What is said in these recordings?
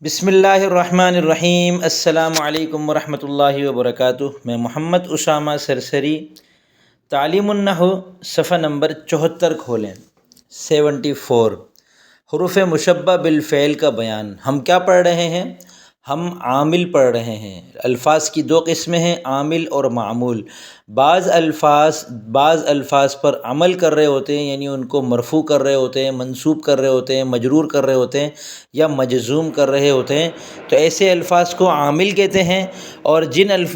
بسم اللہ الرحمن الرحیم۔ السلام علیکم ورحمۃ اللہ وبرکاتہ۔ میں محمد اسامہ سرسری۔ تعلیم النحو صفحہ نمبر 74 کھولیں۔ 74 حروف مشبہ بالفعل کا بیان۔ ہم کیا پڑھ رہے ہیں؟ ہم عامل پڑھ رہے ہیں۔ الفاظ کی دو قسمیں ہیں، عامل اور معمول۔ بعض الفاظ پر عمل کر رہے ہوتے ہیں، یعنی ان کو مرفوع کر رہے ہوتے ہیں، منصوب کر رہے ہوتے ہیں، مجرور کر رہے ہوتے ہیں یا مجزوم کر رہے ہوتے ہیں، تو ایسے الفاظ کو عامل کہتے ہیں۔ اور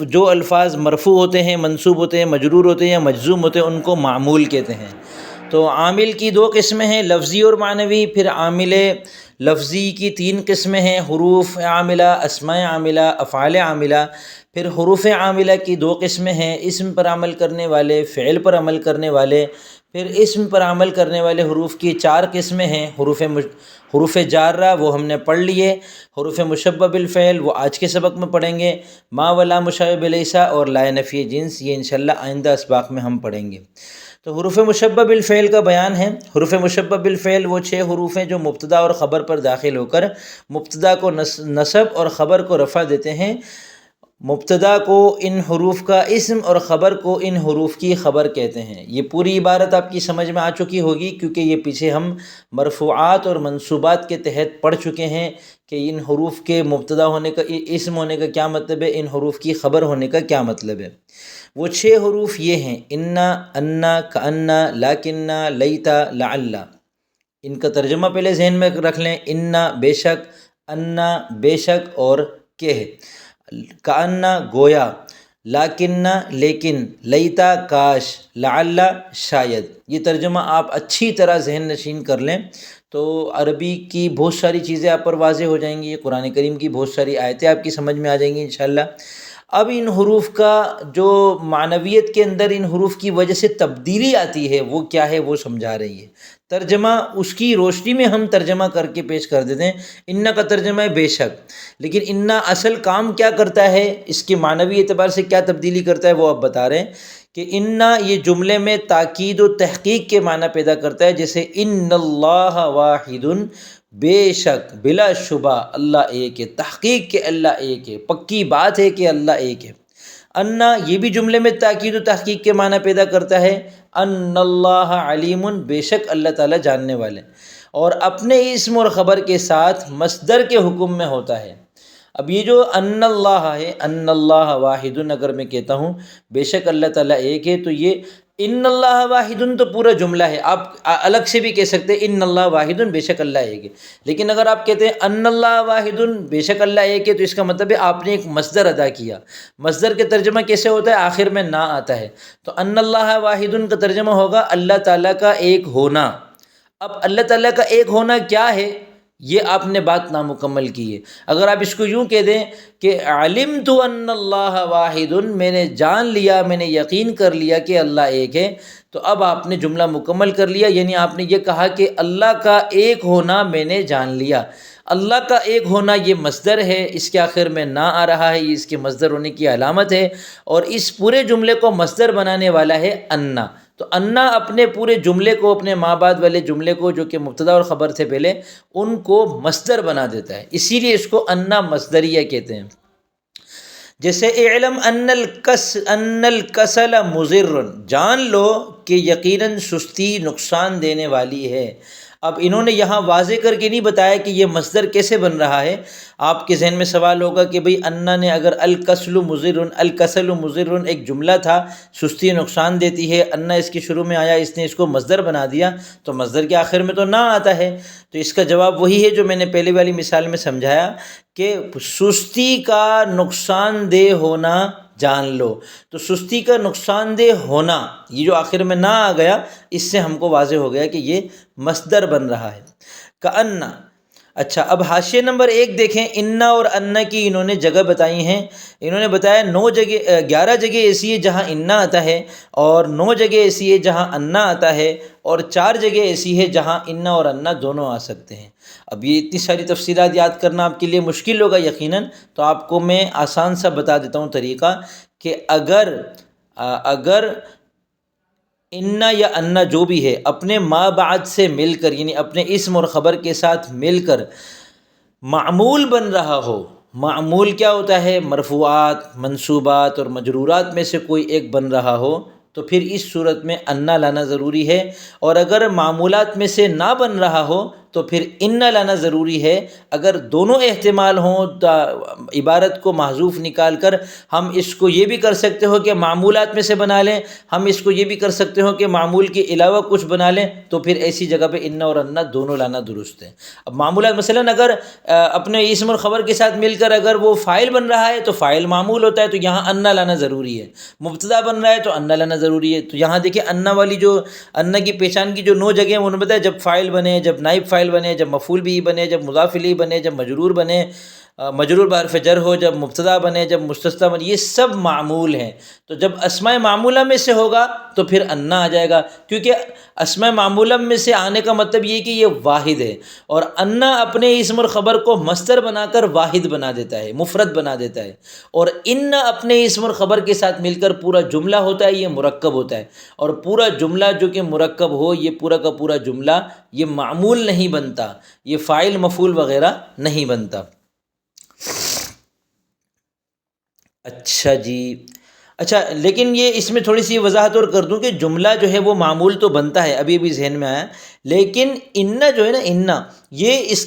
جو الفاظ مرفوع ہوتے ہیں، منصوب ہوتے ہیں، مجرور ہوتے ہیں یا مجزوم ہوتے ہیں، ان کو معمول کہتے ہیں۔ تو عامل کی دو قسمیں ہیں، لفظی اور معنوی۔ پھر عامل لفظی کی تین قسمیں ہیں، حروف عاملہ، اسماء عاملہ، افعال عاملہ۔ پھر حروف عاملہ کی دو قسمیں ہیں، اسم پر عمل کرنے والے، فعل پر عمل کرنے والے۔ پھر اسم پر عمل کرنے والے حروف کی چار قسمیں ہیں، حروف جارہ وہ ہم نے پڑھ لیے، حروف مشبہ بالفعل وہ آج کے سبق میں پڑھیں گے، ما ولا مشابہ لیسا اور لا نفی جنس، یہ انشاءاللہ آئندہ اسباق میں ہم پڑھیں گے۔ تو حروف مشبہ بالفعل کا بیان ہے۔ حروف مشبہ بالفعل وہ 6 حروف ہیں جو مبتدا اور خبر پر داخل ہو کر مبتدا کو نصب اور خبر کو رفع دیتے ہیں۔ مبتدا کو ان حروف کا اسم اور خبر کو ان حروف کی خبر کہتے ہیں۔ یہ پوری عبارت آپ کی سمجھ میں آ چکی ہوگی، کیونکہ یہ پیچھے ہم مرفوعات اور منصوبات کے تحت پڑھ چکے ہیں کہ ان حروف کے مبتدا ہونے کا، اسم ہونے کا کیا مطلب ہے، ان حروف کی خبر ہونے کا کیا مطلب ہے۔ وہ 6 حروف یہ ہیں: انا، انا، کانا، لاکنہ، لیتا، لعل۔ ان کا ترجمہ پہلے ذہن میں رکھ لیں: انا بے شک، انا بے شک اور کہ، کانا گویا، لاکنہ لیکن، لیتا کاش، لعل شاید۔ یہ ترجمہ آپ اچھی طرح ذہن نشین کر لیں تو عربی کی بہت ساری چیزیں آپ پر واضح ہو جائیں گی، قرآن کریم کی بہت ساری آیتیں آپ کی سمجھ میں آ جائیں گی انشاءاللہ۔ اب ان حروف کا جو معنویت کے اندر ان حروف کی وجہ سے تبدیلی آتی ہے وہ کیا ہے، وہ سمجھا رہی ہے۔ ترجمہ اس کی روشنی میں ہم ترجمہ کر کے پیش کر دیتے ہیں۔ انا کا ترجمہ ہے بے شک، لیکن انا اصل کام کیا کرتا ہے، اس کے معنوی اعتبار سے کیا تبدیلی کرتا ہے وہ آپ بتا رہے ہیں کہ انا یہ جملے میں تاکید و تحقیق کے معنی پیدا کرتا ہے، جیسے ان اللہ واحد، بے شک بلا شبہ اللہ ایک ہے، تحقیق کہ اللہ ایک ہے، پکی بات ہے کہ اللہ ایک ہے۔ انا یہ بھی جملے میں تاکید و تحقیق کے معنی پیدا کرتا ہے، ان اللہ علیم، بے شک اللہ تعالیٰ جاننے والے، اور اپنے اسم اور خبر کے ساتھ مصدر کے حکم میں ہوتا ہے۔ اب یہ جو ان اللہ ہے، ان اللہ واحد، اگر میں کہتا ہوں بے شک اللہ تعالیٰ ایک ہے، تو یہ ان اللہ واحد تو پورا جملہ ہے، آپ الگ سے بھی کہہ سکتے ہیں ان اللہ واحد بے شک اللہ ایک ہے، لیکن اگر آپ کہتے ہیں ان اللہ واحد بے شک اللہ ایک ہے تو اس کا مطلب ہے آپ نے ایک مصدر ادا کیا۔ مصدر کے ترجمہ کیسے ہوتا ہے؟ آخر میں نا آتا ہے، تو ان اللہ واحد کا ترجمہ ہوگا اللہ تعالیٰ کا ایک ہونا۔ اب اللہ تعالیٰ کا ایک ہونا کیا ہے، یہ آپ نے بات نامکمل کی ہے۔ اگر آپ اس کو یوں کہہ دیں کہ علمت ان اللہ واحد، میں نے جان لیا، میں نے یقین کر لیا کہ اللہ ایک ہے، تو اب آپ نے جملہ مکمل کر لیا، یعنی آپ نے یہ کہا کہ اللہ کا ایک ہونا میں نے جان لیا۔ اللہ کا ایک ہونا یہ مصدر ہے، اس کے آخر میں نا آ رہا ہے، یہ اس کے مصدر ہونے کی علامت ہے، اور اس پورے جملے کو مصدر بنانے والا ہے انا۔ تو انا اپنے پورے جملے کو، اپنے ما بعد والے جملے کو جو کہ مبتدا اور خبر تھے پہلے، ان کو مصدر بنا دیتا ہے، اسی لیے اس کو انا مصدریہ کہتے ہیں۔ جیسے اعلم ان الکسل مضر، جان لو کہ یقیناً سستی نقصان دینے والی ہے۔ اب انہوں نے یہاں واضح کر کے نہیں بتایا کہ یہ مصدر کیسے بن رہا ہے۔ آپ کے ذہن میں سوال ہوگا کہ بھئی انا نے اگر الکسل مضر ایک جملہ تھا، سستی نقصان دیتی ہے، انا اس کے شروع میں آیا، اس نے اس کو مصدر بنا دیا، تو مصدر کے آخر میں تو نہ آتا ہے۔ تو اس کا جواب وہی ہے جو میں نے پہلے والی مثال میں سمجھایا کہ سستی کا نقصان دہ ہونا جان لو۔ تو سستی کا نقصان دہ ہونا، یہ جو آخر میں نہ آ گیا، اس سے ہم کو واضح ہو گیا کہ یہ مصدر بن رہا ہے۔ کأن، اچھا اب حاشیہ نمبر 1 دیکھیں، انا اور انا کی انہوں نے جگہ بتائی ہیں۔ انہوں نے بتایا 11 جگہ ایسی ہے جہاں انا آتا ہے، اور 9 جگہ ایسی ہے جہاں انا آتا ہے، اور 4 جگہ ایسی ہے جہاں انا اور انا دونوں آ سکتے ہیں۔ اب یہ اتنی ساری تفصیلات یاد کرنا آپ کے لیے مشکل ہوگا یقیناً، تو آپ کو میں آسان سا بتا دیتا ہوں طریقہ کہ اگر انا یا انا جو بھی ہے اپنے ما بعد سے مل کر، یعنی اپنے اسم اور خبر کے ساتھ مل کر معمول بن رہا ہو، معمول کیا ہوتا ہے؟ مرفوعات، منصوبات اور مجرورات میں سے کوئی ایک بن رہا ہو تو پھر اس صورت میں انا لانا ضروری ہے، اور اگر معمولات میں سے نہ بن رہا ہو تو پھر ان لانا ضروری ہے۔ اگر دونوں احتمال ہوں تو عبارت کو محذوف نکال کر ہم اس کو یہ بھی کر سکتے ہو کہ معمولات میں سے بنا لیں، ہم اس کو یہ بھی کر سکتے ہو کہ معمول کے علاوہ کچھ بنا لیں، تو پھر ایسی جگہ پہ ان اور انا دونوں لانا درست ہے۔ اب معمولات مثلاً اگر اپنے اسم اور خبر کے ساتھ مل کر اگر وہ فاعل بن رہا ہے تو فاعل معمول ہوتا ہے، تو یہاں انا لانا ضروری ہے۔ مبتدا بن رہا ہے تو انا لانا ضروری ہے۔ تو یہاں دیکھیں انا والی جو انا کی پہچان کی جو 9 جگہیں ہیں، انہوں نے بتایا جب فاعل بنے، جب نائب فاعل بنے، جب مفعول بھی بنے، جب مضاف الیہ بنے، جب مجرور بنے، مجرور بحرف جر ہو، جب مبتدا بنے، جب مستثنی بنے، یہ سب معمول ہیں۔ تو جب اسماء معمولہ میں سے ہوگا تو پھر انا آ جائے گا، کیونکہ اسماء معمولہ میں سے آنے کا مطلب یہ کہ یہ واحد ہے، اور انا اپنے اسم اور خبر کو مصدر بنا کر واحد بنا دیتا ہے، مفرد بنا دیتا ہے، اور ان اپنے اسم اور خبر کے ساتھ مل کر پورا جملہ ہوتا ہے، یہ مرکب ہوتا ہے، اور پورا جملہ جو کہ مرکب ہو، یہ پورا کا پورا جملہ یہ معمول نہیں بنتا، یہ فاعل مفعول وغیرہ نہیں بنتا۔ اچھا جی، اچھا لیکن یہ اس میں تھوڑی سی وضاحت اور کر دوں کہ جملہ جو ہے وہ معمول تو بنتا ہے، ابھی ابھی ذہن میں آیا، لیکن ان جو ہے نا، ان یہ اس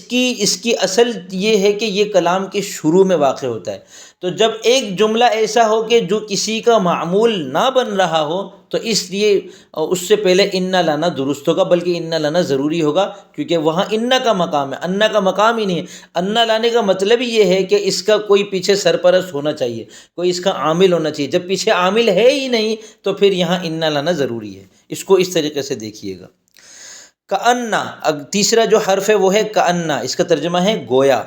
کی اصل یہ ہے کہ یہ کلام کے شروع میں واقع ہوتا ہے۔ تو جب ایک جملہ ایسا ہو کہ جو کسی کا معمول نہ بن رہا ہو تو اس لیے اس سے پہلے ان لانا درست ہوگا، بلکہ ان لانا ضروری ہوگا، کیونکہ وہاں ان کا مقام ہے، ان کا مقام ہی نہیں ہے۔ ان لانے کا مطلب ہی یہ ہے کہ اس کا کوئی پیچھے سرپرست ہونا چاہیے، کوئی اس کا عامل ہونا چاہیے۔ جب پیچھے عامل ہے ہی نہیں تو پھر یہاں ان لانا ضروری ہے۔ اس کو اس طریقے سے دیکھیے گا۔ کأن، تیسرا جو حرف ہے وہ ہے کأن، اس کا ترجمہ ہے گویا۔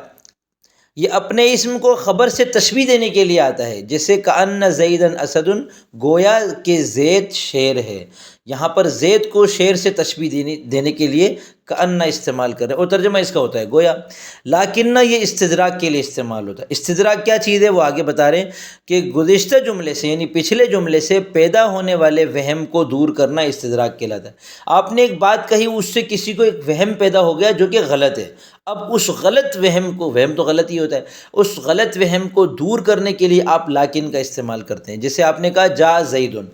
یہ اپنے اسم کو خبر سے تشبیہ دینے کے لیے آتا ہے، جیسے کأن زیدن اسد، گویا کہ زید شیر ہے۔ یہاں پر زید کو شیر سے تشبیہ دینے کے لیے کأن استعمال کر رہے ہیں، اور ترجمہ اس کا ہوتا ہے گویا۔ لیکن یہ استدراک کے لیے استعمال ہوتا ہے۔ استدراک کیا چیز ہے وہ آگے بتا رہے ہیں کہ گزشتہ جملے سے یعنی پچھلے جملے سے پیدا ہونے والے وہم کو دور کرنا استدراک کہلاتا ہے۔ آپ نے ایک بات کہی، اس سے کسی کو ایک وہم پیدا ہو گیا جو کہ غلط ہے، اب اس غلط وہم کو، وہم تو غلط ہی ہوتا ہے، اس غلط وہم کو دور کرنے کے لیے آپ لیکن کا استعمال کرتے ہیں۔ جیسے آپ نے کہا جا زیدن،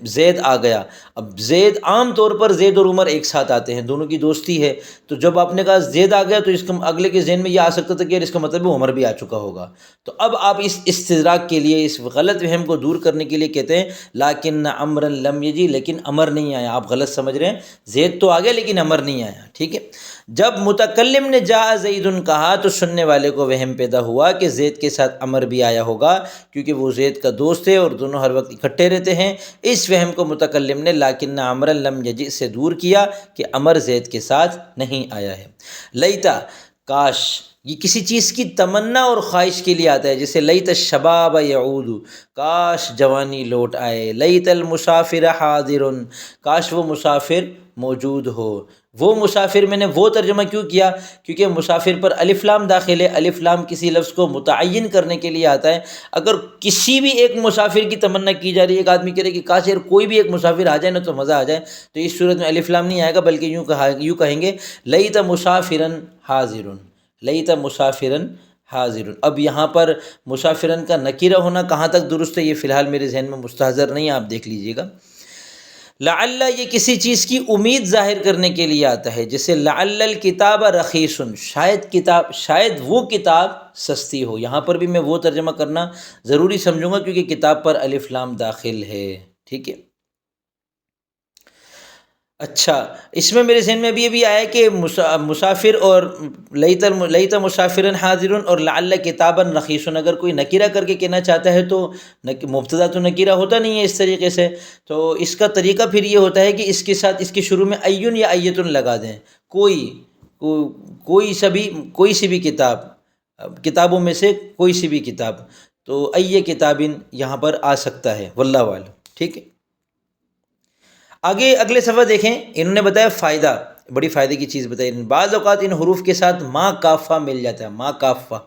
زید آ گیا۔ اب زید، عام طور پر زید اور عمر ایک ساتھ آتے ہیں، دونوں کی دوستی ہے، تو جب آپ نے کہا زید آ گیا تو اس کا اگلے کے ذہن میں یہ آ سکتا تھا کہ یار اس کا مطلب ہے عمر بھی آ چکا ہوگا۔ تو اب آپ اس استدراک کے لیے، اس غلط وہم کو دور کرنے کے لیے کہتے ہیں لیکن عمرا لم یجی، لیکن عمر نہیں آیا۔ آپ غلط سمجھ رہے ہیں، زید تو آ گیا لیکن عمر نہیں آیا، ٹھیک ہے۔ جب متکلم نے جا زیدن کہا تو سننے والے کو وہم پیدا ہوا کہ زید کے ساتھ عمر بھی آیا ہوگا، کیونکہ وہ زید کا دوست ہے اور دونوں ہر وقت اکٹھے رہتے ہیں۔ اس وہم کو متکلم نے لیکن عمرا لم یجی سے دور کیا کہ عمر زید کے ساتھ نہیں آیا ہے۔ لیتا، کاش، یہ کسی چیز کی تمنا اور خواہش کے لیے آتا ہے، جیسے لیت الشباب یعود، کاش جوانی لوٹ آئے۔ لیت المسافر حاضر، کاش وہ مسافر موجود ہو۔ وہ مسافر، میں نے وہ ترجمہ کیوں کیا؟ کیونکہ مسافر پر الف لام داخل ہے۔ الف لام کسی لفظ کو متعین کرنے کے لیے آتا ہے۔ اگر کسی بھی ایک مسافر کی تمنا کی جا رہی ہے، ایک آدمی کہہ رہے کہ کاش یار کوئی بھی ایک مسافر آ جائے نا تو مزہ آ جائے، تو اس صورت میں الف لام نہیں آئے گا، بلکہ یوں کہیں گے لیت مسافرن حاضرن، لیت مسافرن حاضر۔ اب یہاں پر مسافرن کا نکیرہ ہونا کہاں تک درست ہے یہ فی الحال میرے ذہن میں مستحضر نہیں ہے، آپ دیکھ لیجئے گا۔ لعل، یہ کسی چیز کی امید ظاہر کرنے کے لیے آتا ہے، جیسے لعل الکتاب رخیص، شاید وہ کتاب سستی ہو۔ یہاں پر بھی میں وہ ترجمہ کرنا ضروری سمجھوں گا کیونکہ کتاب پر الف لام داخل ہے، ٹھیک ہے۔ اچھا، اس میں میرے ذہن میں ابھی آیا کہ مسافر اور لیت مسافرن حاضرن اور لعل کتابن رخیصن، اگر کوئی نکیرہ کر کے کہنا چاہتا ہے تو مبتدا تو نکیرہ ہوتا نہیں ہے اس طریقے سے، تو اس کا طریقہ پھر یہ ہوتا ہے کہ اس کے ساتھ اس کے شروع میں ایون یا ایتن لگا دیں۔ کوئی سی بھی کتاب، کتابوں میں سے کوئی سی بھی کتاب، تو ای کتابن یہاں پر آ سکتا ہے، واللہ اعلم، ٹھیک ہے۔ آگے اگلے صفحہ دیکھیں، انہوں نے بتایا فائدہ، بڑی فائدے کی چیز بتائی۔ بعض اوقات ان حروف کے ساتھ ما کافہ مل جاتا ہے۔ ما کافہ،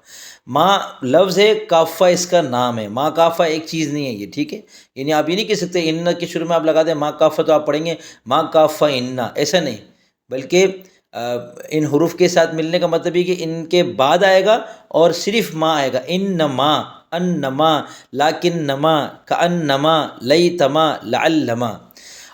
ما لفظ ہے، کافہ اس کا نام ہے۔ ما کافہ ایک چیز نہیں ہے یہ، ٹھیک ہے۔ یعنی آپ یہ نہیں کہہ سکتے ان کے شروع میں آپ لگا دیں ما کافہ تو آپ پڑھیں گے ما کافہ ان، ایسا نہیں، بلکہ ان حروف کے ساتھ ملنے کا مطلب یہ کہ ان کے بعد آئے گا اور صرف ما آئے گا، انما، انما، لاکنما، کانما، لیتما، لعلما،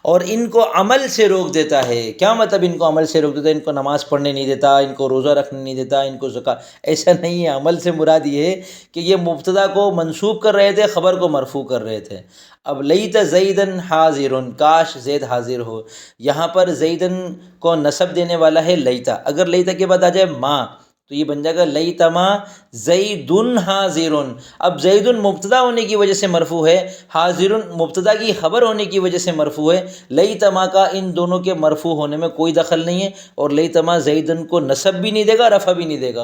اور ان کو عمل سے روک دیتا ہے۔ کیا مطلب ان کو عمل سے روک دیتا ہے؟ ان کو نماز پڑھنے نہیں دیتا، ان کو روزہ رکھنے نہیں دیتا، ان کو زکوٰۃ، ایسا نہیں ہے۔ عمل سے مراد یہ ہے کہ یہ مبتدا کو منصوب کر رہے تھے، خبر کو مرفوع کر رہے تھے۔ اب لیت زیدن حاضرن، کاش زید حاضر ہو، یہاں پر زیدن کو نصب دینے والا ہے لیتا۔ اگر لیتا کے بعد آ جائے ما تو یہ بن جائے گا لیتما زیدن حاضرن۔ اب زیدن مبتدا ہونے کی وجہ سے مرفوع ہے، حاضرن مبتدا کی خبر ہونے کی وجہ سے مرفوع ہے۔ لیتما کا ان دونوں کے مرفوع ہونے میں کوئی دخل نہیں ہے، اور لیتما زیدن کو نصب بھی نہیں دے گا، رفع بھی نہیں دے گا،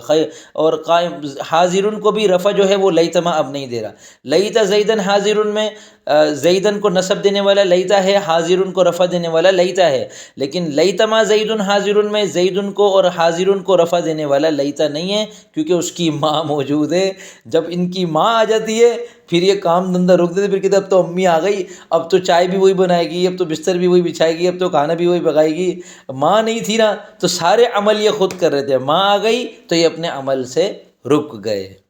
اور قائم حاضرن کو بھی رفع جو ہے وہ لیتما اب نہیں دے رہا۔ لیتا زیدن حاضرن میں زیدن کو نصب دینے والا لیتا ہے، حاضرن کو رفع دینے والا لیتا ہے، لیکن لیتما زیدن حاضرن میں زیدن کو اور حاضرن کو رفع دینے والا لیتا نہیں ہے، کیونکہ اس کی ماں موجود ہے۔ جب ان کی ماں آ جاتی ہے پھر یہ کام دھندہ روک دیتے، پھر کہتے اب تو امی آ گئی، اب تو چائے بھی وہی بنائے گی، اب تو بستر بھی وہی بچھائے گی، اب تو کھانا بھی وہی پکائے گی۔ ماں نہیں تھی نا تو سارے عمل یہ خود کر رہے تھے، ماں آ گئی تو یہ اپنے عمل سے رک گئے۔